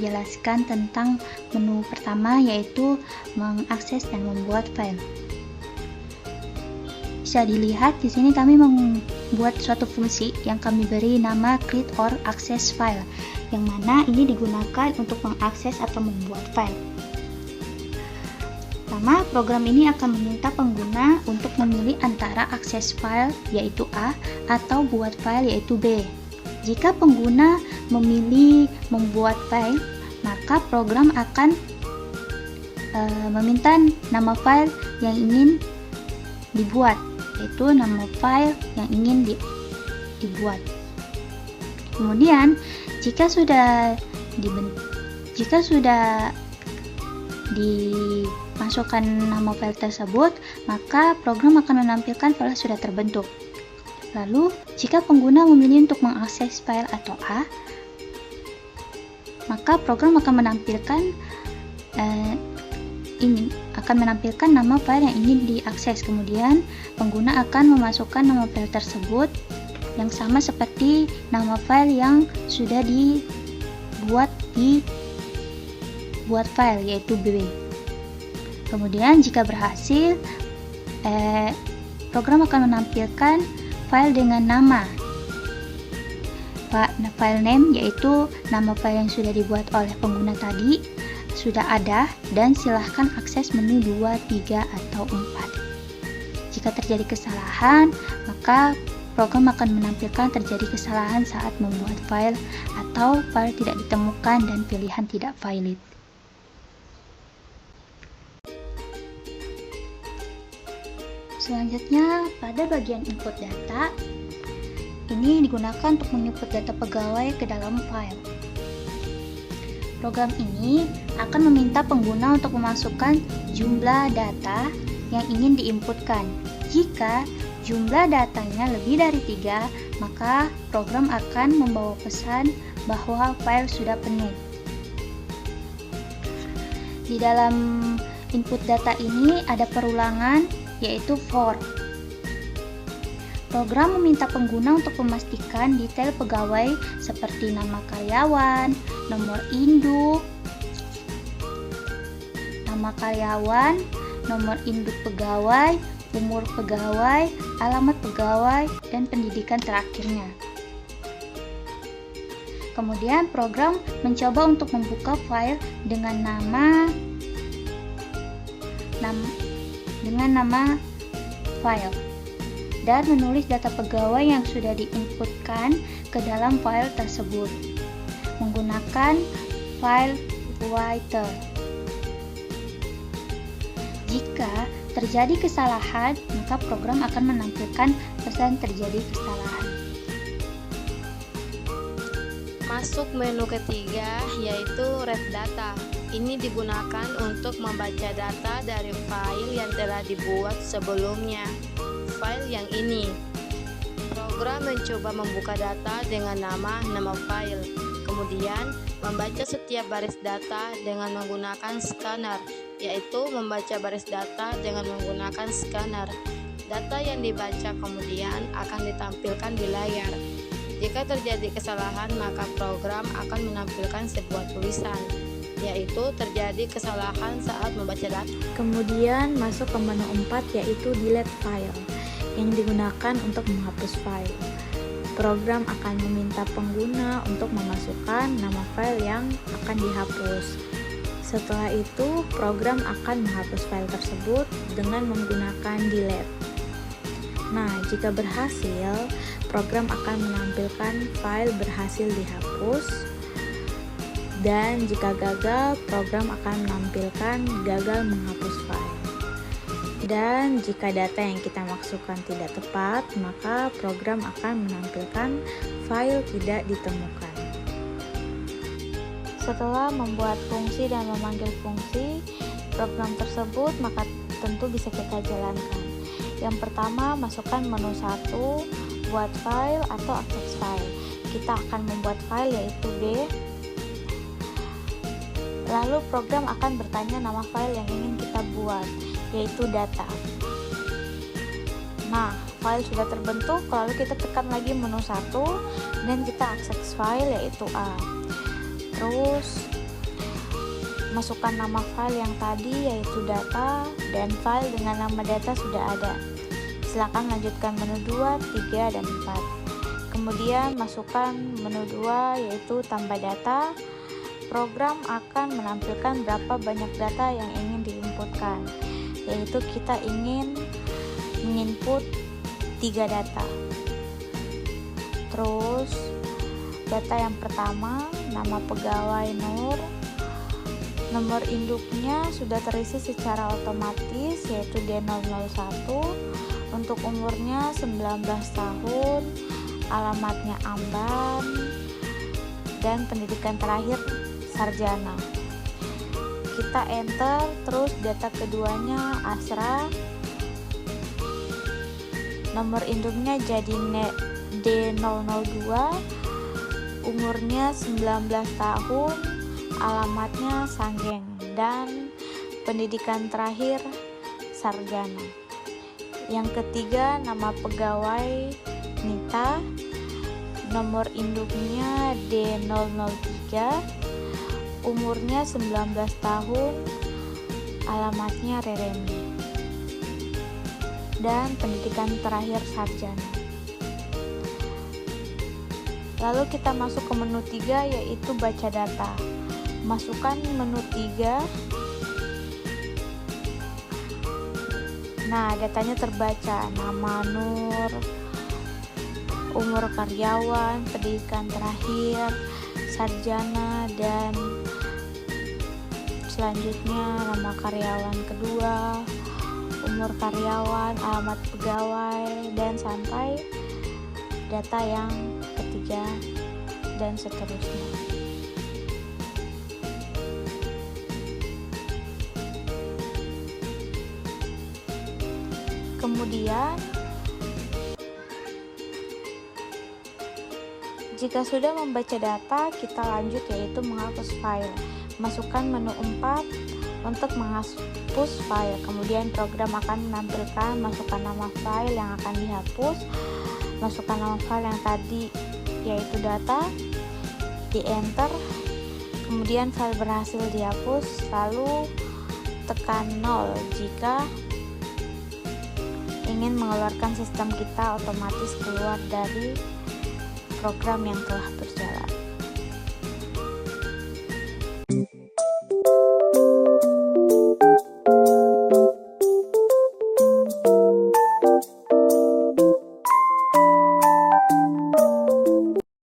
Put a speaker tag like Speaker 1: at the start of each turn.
Speaker 1: menjelaskan tentang menu pertama, yaitu mengakses dan membuat file. Bisa dilihat di sini kami membuat suatu fungsi yang kami beri nama create or access file, yang mana ini digunakan untuk mengakses atau membuat file. Pertama, program ini akan meminta pengguna untuk memilih antara akses file yaitu A atau buat file yaitu B. Jika pengguna memilih membuat file, maka program akan meminta nama file yang ingin dibuat, yaitu nama file yang ingin dibuat. Kemudian jika sudah dimasukkan nama file tersebut, maka program akan menampilkan file sudah terbentuk. Lalu jika pengguna memilih untuk mengakses file atau A, maka program akan menampilkan nama file yang ingin diakses. Kemudian pengguna akan memasukkan nama file tersebut yang sama seperti nama file yang sudah dibuat di buat file yaitu B. Kemudian jika berhasil, program akan menampilkan file dengan nama file name, yaitu nama file yang sudah dibuat oleh pengguna tadi sudah ada, dan silahkan akses menu 2, 3, atau 4. Jika terjadi kesalahan, maka program akan menampilkan terjadi kesalahan saat membuat file atau file tidak ditemukan dan pilihan tidak valid. Selanjutnya, pada bagian input data, ini digunakan untuk menginput data pegawai ke dalam file. Program ini akan meminta pengguna untuk memasukkan jumlah data yang ingin diinputkan. Jika jumlah datanya lebih dari 3, maka program akan membawa pesan bahwa file sudah penuh. Di dalam input data ini ada perulangan, yaitu for. Program meminta pengguna untuk memastikan detail pegawai seperti nama karyawan, nomor induk, nomor induk pegawai, umur pegawai, alamat pegawai, dan pendidikan terakhirnya. Kemudian program mencoba untuk membuka file dengan nama file dan menulis data pegawai yang sudah diinputkan ke dalam file tersebut menggunakan file writer. Jika terjadi kesalahan, maka program akan menampilkan pesan terjadi kesalahan.
Speaker 2: Masuk menu ketiga, yaitu read data. Ini digunakan untuk membaca data dari file yang telah dibuat sebelumnya. File yang ini, program mencoba membuka data dengan nama file, kemudian membaca setiap baris data dengan menggunakan scanner, yaitu membaca baris data dengan menggunakan scanner. Data yang dibaca kemudian akan ditampilkan di layar. Jika terjadi kesalahan, maka program akan menampilkan sebuah tulisan, yaitu terjadi kesalahan saat membaca data. Kemudian masuk ke menu 4, yaitu delete file, yang digunakan untuk menghapus file. Program akan meminta pengguna untuk memasukkan nama file yang akan dihapus. Setelah itu, program akan menghapus file tersebut dengan menggunakan delete. Nah, jika berhasil, program akan menampilkan file berhasil dihapus. Dan jika gagal, program akan menampilkan gagal menghapus file. Dan jika data yang kita masukkan tidak tepat, maka program akan menampilkan file tidak ditemukan. Setelah membuat fungsi dan memanggil fungsi program tersebut, maka tentu bisa kita jalankan. Yang pertama, masukkan menu 1, buat file atau akses file. Kita akan membuat file yaitu B. Lalu program akan bertanya nama file yang ingin kita buat, yaitu data. Nah, file sudah terbentuk, lalu kita tekan lagi menu 1 dan kita akses file yaitu A. Terus
Speaker 3: masukkan nama file yang tadi yaitu data, dan file dengan nama data sudah ada. Silakan lanjutkan menu 2, 3, dan 4. Kemudian masukkan menu 2 yaitu tambah data. Program akan menampilkan berapa banyak data yang ingin diinputkan, yaitu kita ingin menginput 3 data. Terus data yang pertama, nama pegawai Nur. Nomor induknya sudah terisi secara otomatis yaitu D001. Untuk umurnya 19 tahun, alamatnya Amban, dan pendidikan terakhir sarjana. Kita enter, terus data keduanya Asra. Nomor induknya jadi D002, umurnya 19 tahun, alamatnya Sanggeng, dan pendidikan terakhir sarjana. Yang ketiga, nama pegawai Nita. Nomor induknya D003, umurnya 19 tahun, alamatnya Reremi, dan pendidikan terakhir sarjana. Lalu kita masuk ke menu 3 yaitu baca data. Masukkan menu 3. Nah, datanya terbaca, nama Nur, umur karyawan, pendidikan terakhir, sarjana, dan selanjutnya nama karyawan kedua, umur karyawan, alamat pegawai, dan sampai data yang ketiga, dan seterusnya. Kemudian jika sudah membaca data, kita lanjut yaitu menghapus file. Masukkan menu 4 untuk menghapus file. Kemudian program akan menampilkan masukkan nama file yang akan dihapus. Masukkan nama file yang tadi yaitu data, di enter. Kemudian file berhasil dihapus, lalu tekan 0 jika ingin mengeluarkan sistem kita otomatis keluar dari program yang telah berjalan.